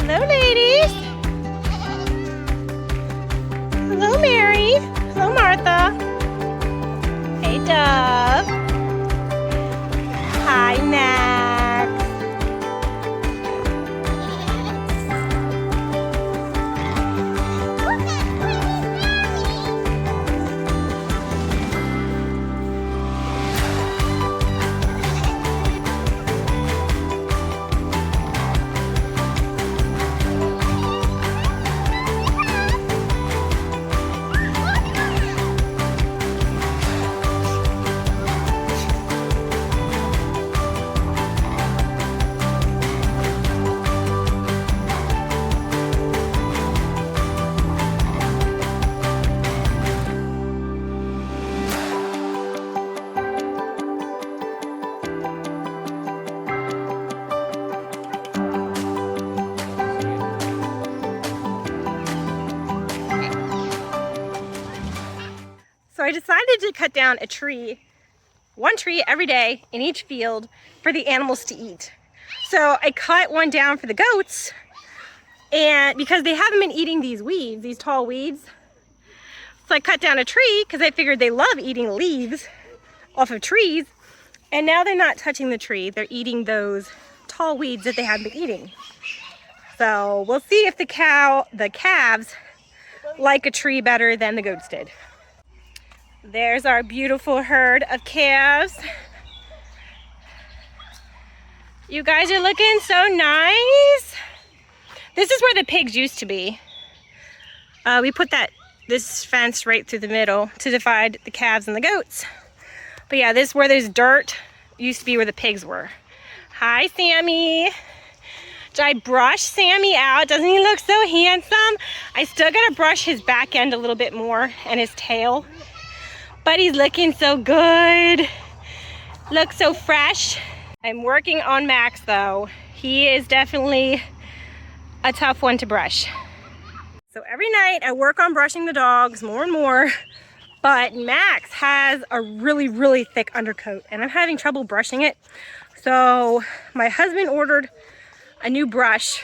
Hello, ladies. Hello, Mary. Hello, Martha. Hey, Dove. Hi, Max. So I decided to cut down a tree, one tree every day in each field for the animals to eat. So I cut one down for the goats, and because they haven't been eating these weeds, these tall weeds. So I cut down a tree because I figured they love eating leaves off of trees. And now they're not touching the tree. They're eating those tall weeds that they haven't been eating. So we'll see if the calves like a tree better than the goats did. There's our beautiful herd of calves. You guys are looking so nice. This is where the pigs used to be. We put this fence right through the middle to divide the calves and the goats. But yeah, this where there's dirt used to be where the pigs were. Hi, Sammy. Did I brush Sammy out? Doesn't he look so handsome? I still gotta brush his back end a little bit more and his tail. But he's looking so good. Looks so fresh. I'm working on Max though. He is definitely a tough one to brush. So every night I work on brushing the dogs more and more, but Max has a really, really thick undercoat and I'm having trouble brushing it. So my husband ordered a new brush.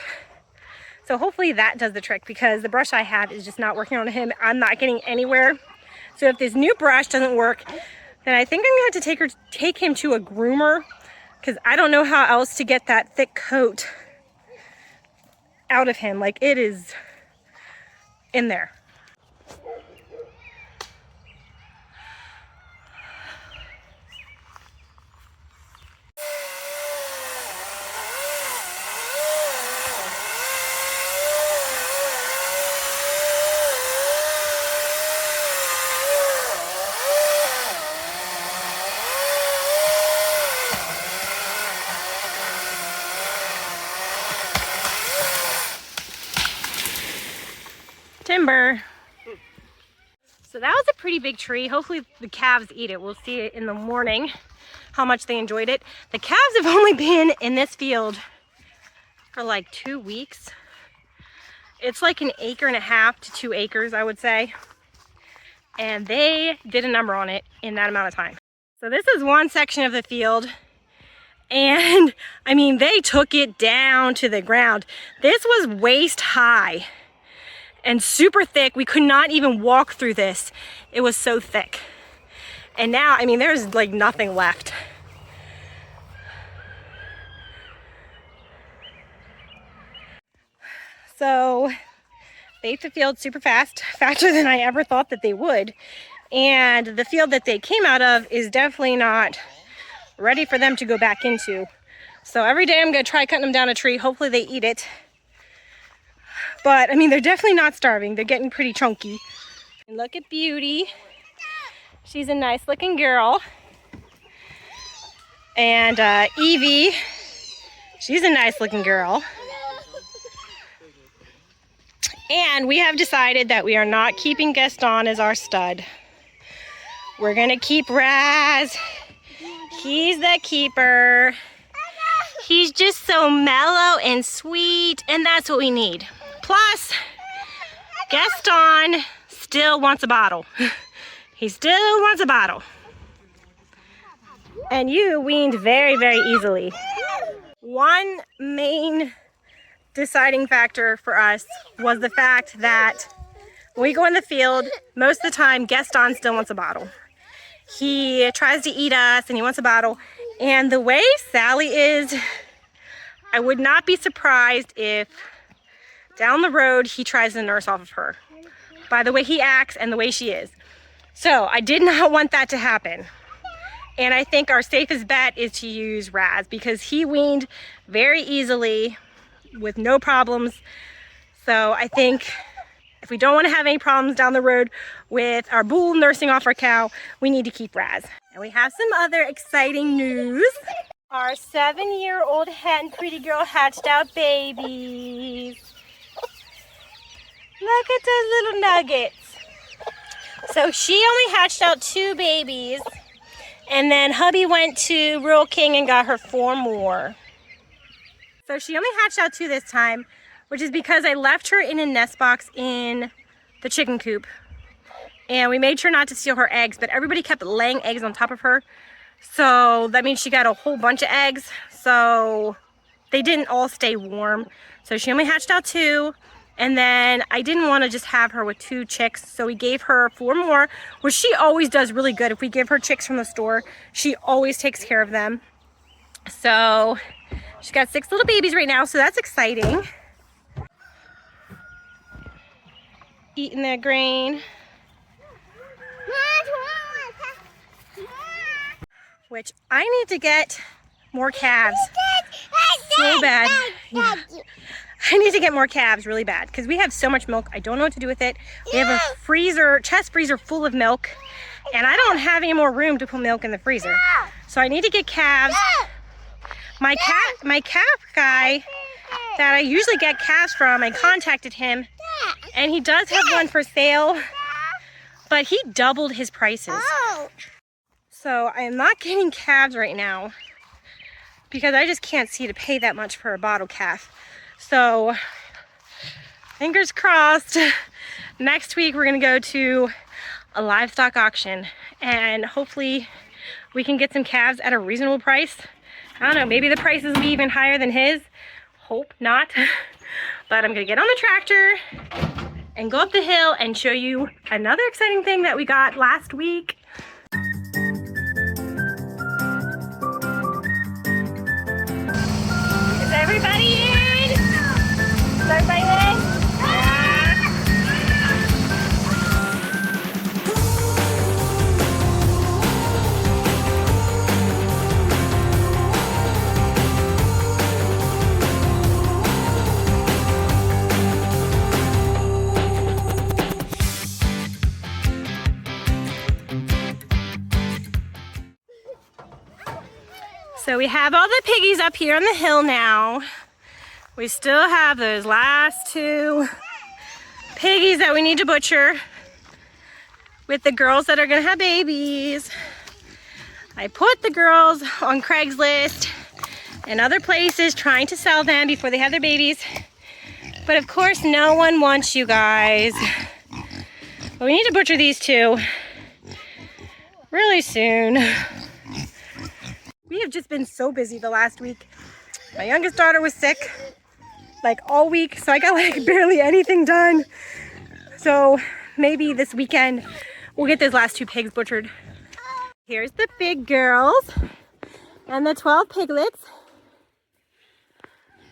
So hopefully that does the trick because the brush I have is just not working on him. I'm not getting anywhere. So if this new brush doesn't work, then I think I'm gonna have to take him to a groomer because I don't know how else to get that thick coat out of him. Like it is in there. Timber. So that was a pretty big tree. Hopefully the calves eat it. We'll see it in the morning how much they enjoyed it. The calves have only been in this field for like 2 weeks. It's like 1.5 acres to 2 acres, I would say. And they did a number on it in that amount of time. So this is one section of the field. And I mean, they took it down to the ground. This was waist high and super thick. We could not even walk through this. It was so thick. And now, I mean, there's like nothing left. So they ate the field super fast, faster than I ever thought that they would. And the field that they came out of is definitely not ready for them to go back into. So every day I'm gonna try cutting them down a tree. Hopefully they eat it. But I mean, they're definitely not starving. They're getting pretty chunky. And look at Beauty. She's a nice looking girl. And Evie, she's a nice looking girl. And we have decided that we are not keeping Gaston as our stud. We're gonna keep Raz. He's the keeper. He's just so mellow and sweet, and that's what we need. Plus, Gaston still wants a bottle. He still wants a bottle. And you weaned very, very easily. One main deciding factor for us was the fact that when we go in the field, most of the time Gaston still wants a bottle. He tries to eat us and he wants a bottle. And the way Sally is, I would not be surprised if down the road he tries to nurse off of her by the way he acts and the way she is. So I did not want that to happen. And I think our safest bet is to use Raz because he weaned very easily with no problems. So I think if we don't want to have any problems down the road with our bull nursing off our cow, we need to keep Raz. And we have some other exciting news. Our 7-year-old hen Pretty Girl hatched out babies. Look at those little nuggets. So she only hatched out 2 babies, and then hubby went to Rural King and got her 4 more. So she only hatched out 2 this time, which is because I left her in a nest box in the chicken coop. And we made sure not to steal her eggs, but everybody kept laying eggs on top of her. So that means she got a whole bunch of eggs. So they didn't all stay warm. So she only hatched out 2. And then I didn't want to just have her with 2 chicks. So we gave her 4 more, which she always does really good. If we give her chicks from the store, she always takes care of them. So she's got 6 little babies right now. So that's exciting. Eating their grain. Which I need to get more calves so bad. Yeah. I need to get more calves really bad because we have so much milk. I don't know what to do with it. We have a freezer, chest freezer full of milk, and I don't have any more room to put milk in the freezer. So I need to get calves. My calf guy that I usually get calves from, I contacted him, and he does have one for sale, but he doubled his prices. So I am not getting calves right now because I just can't see to pay that much for a bottle calf. So fingers crossed, next week we're gonna go to a livestock auction and hopefully we can get some calves at a reasonable price. I don't know, maybe the prices will be even higher than his. Hope not. But I'm gonna get on the tractor and go up the hill and show you another exciting thing that we got last week. Is everybody in? Is everybody in? So we have all the piggies up here on the hill now. We still have those last 2 piggies that we need to butcher with the girls that are gonna have babies. I put the girls on Craigslist and other places trying to sell them before they have their babies. But of course, no one wants you guys. But we need to butcher these 2 really soon. We have just been so busy the last week. My youngest daughter was sick like all week, so I got like barely anything done. So maybe this weekend we'll get those last 2 pigs butchered. Here's the big girls and the 12 piglets.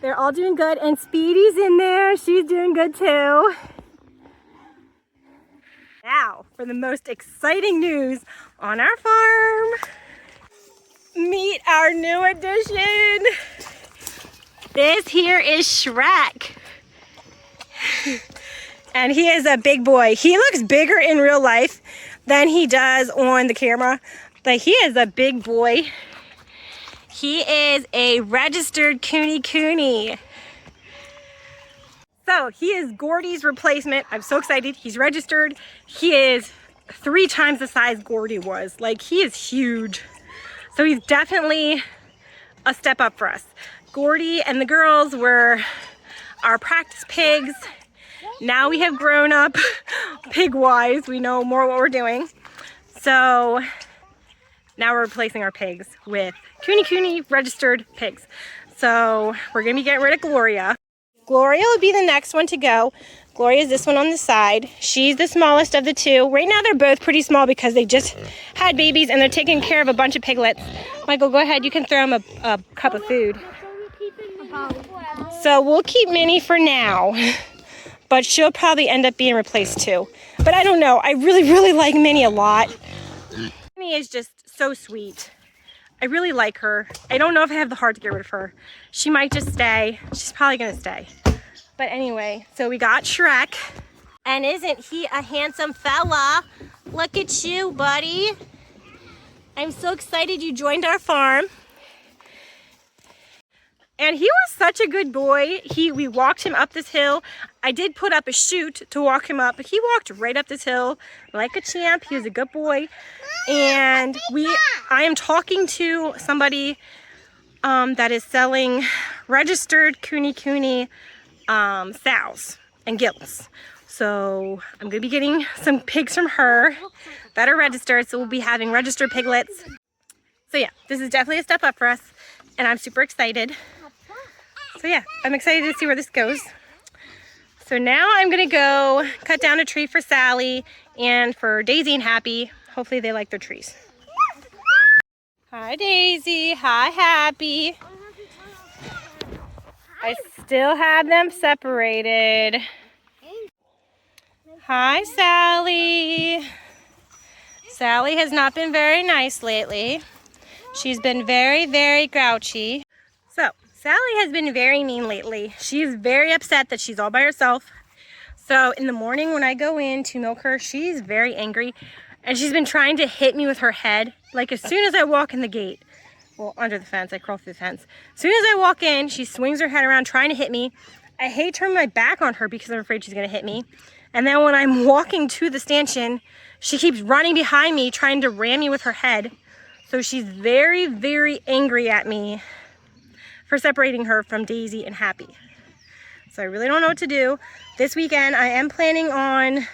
They're all doing good, and Speedy's in there. She's doing good too. Now for the most exciting news on our farm. Meet our new addition. This here is Shrek. And he is a big boy. He looks bigger in real life than he does on the camera, but he is a big boy. He is a registered Kune. So he is Gordy's replacement. I'm so excited. He's registered. He is 3 times the size Gordy was. Like, he is huge. So he's definitely a step up for us. Gordy and the girls were our practice pigs. Now we have grown up pig-wise. We know more what we're doing. So now we're replacing our pigs with Kune registered pigs. So we're gonna be getting rid of Gloria. Gloria will be the next one to go. Gloria is this one on the side. She's the smallest of the two. Right now they're both pretty small because they just had babies and they're taking care of a bunch of piglets. Michael, go ahead. You can throw them a cup of food. So we'll keep Minnie for now, but she'll probably end up being replaced too. But I don't know. I really, really like Minnie a lot. Minnie is just so sweet. I really like her. I don't know if I have the heart to get rid of her. She might just stay. She's probably gonna stay. But anyway, so we got Shrek. And isn't he a handsome fella? Look at you, buddy. I'm so excited you joined our farm. And he was such a good boy. We walked him up this hill. I did put up a chute to walk him up, but he walked right up this hill like a champ. He was a good boy. And I am talking to somebody that is selling registered Kune sows and gills. So I'm gonna be getting some pigs from her that are registered. So we'll be having registered piglets. So yeah, this is definitely a step up for us and I'm super excited. So yeah, I'm excited to see where this goes. So now I'm gonna go cut down a tree for Sally and for Daisy and Happy. Hopefully they like their trees. Hi Daisy, hi Happy. I still have them separated. Hi Sally. Sally has not been very nice lately. She's been very, very grouchy. So Sally has been very mean lately. She's very upset that she's all by herself. So in the morning when I go in to milk her, she's very angry. And she's been trying to hit me with her head. Like as soon as I walk in the gate, well, under the fence, I crawl through the fence. As soon as I walk in, she swings her head around trying to hit me. I hate turning my back on her because I'm afraid she's gonna hit me. And then when I'm walking to the stanchion, she keeps running behind me trying to ram me with her head. So she's very, very angry at me for separating her from Daisy and Happy. So I really don't know what to do. This weekend, I am planning on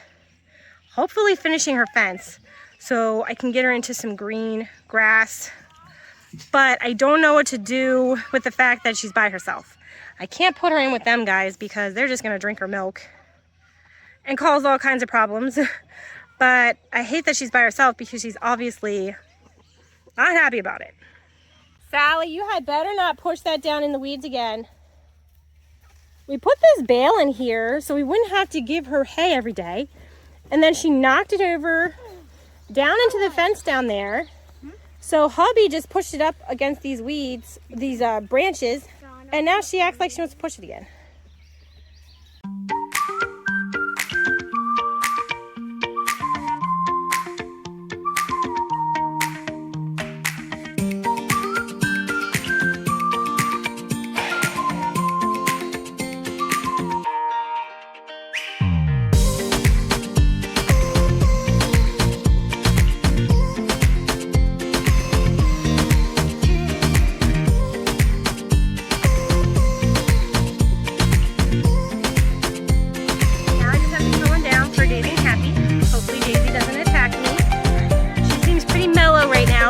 hopefully finishing her fence so I can get her into some green grass. But I don't know what to do with the fact that she's by herself. I can't put her in with them guys because they're just gonna drink her milk and cause all kinds of problems. But I hate that she's by herself because she's obviously not happy about it. Sally, you had better not push that down in the weeds again. We put this bale in here so we wouldn't have to give her hay every day. And then she knocked it over down into the fence down there. So hubby just pushed it up against these weeds, these branches, and now she acts like she wants to push it again.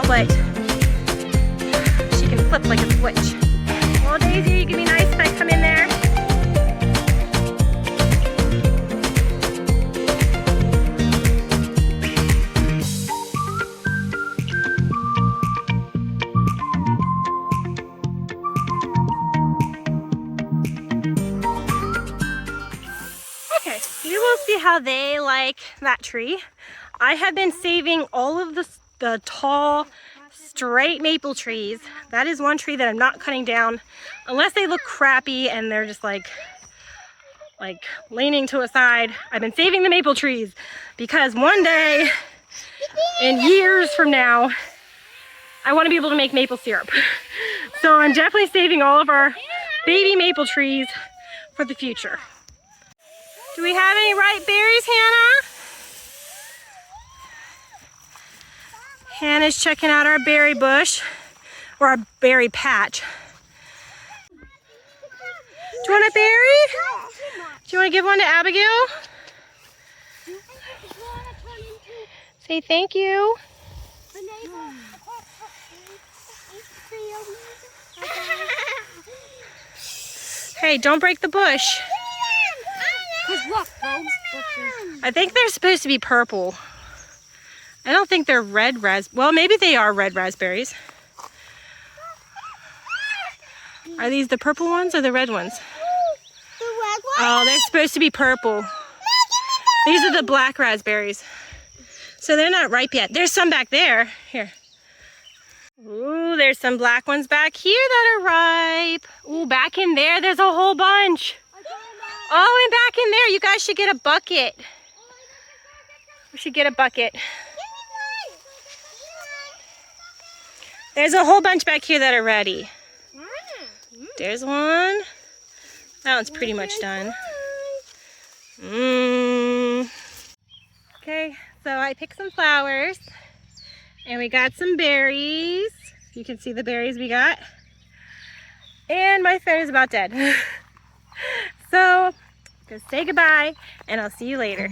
But she can flip like a switch. Well, Daisy, you can be nice if I come in there. Okay, you will see how they like that tree. I have been saving all of the tall, straight maple trees. That is one tree that I'm not cutting down unless they look crappy and they're just like leaning to a side. I've been saving the maple trees because one day, in years from now, I want to be able to make maple syrup. So I'm definitely saving all of our baby maple trees for the future. Do we have any ripe berries, Hannah? Hannah's checking out our berry bush, or our berry patch. Do you want a berry? Do you want to give one to Abigail? Say thank you. Hey, don't break the bush. Cause look, bulbs. I think they're supposed to be purple. I don't think they're red well, maybe they are red raspberries. Are these the purple ones or the red ones? The red one? Oh, they're supposed to be purple. These are the black raspberries. So they're not ripe yet. There's some back there. Here. Ooh, there's some black ones back here that are ripe. Ooh, back in there, there's a whole bunch. Oh, and back in there, you guys should get a bucket. We should get a bucket. There's a whole bunch back here that are ready. There's one. That one's pretty much done. Okay, so I picked some flowers and we got some berries. You can see the berries we got. And my phone is about dead. So, go say goodbye and I'll see you later.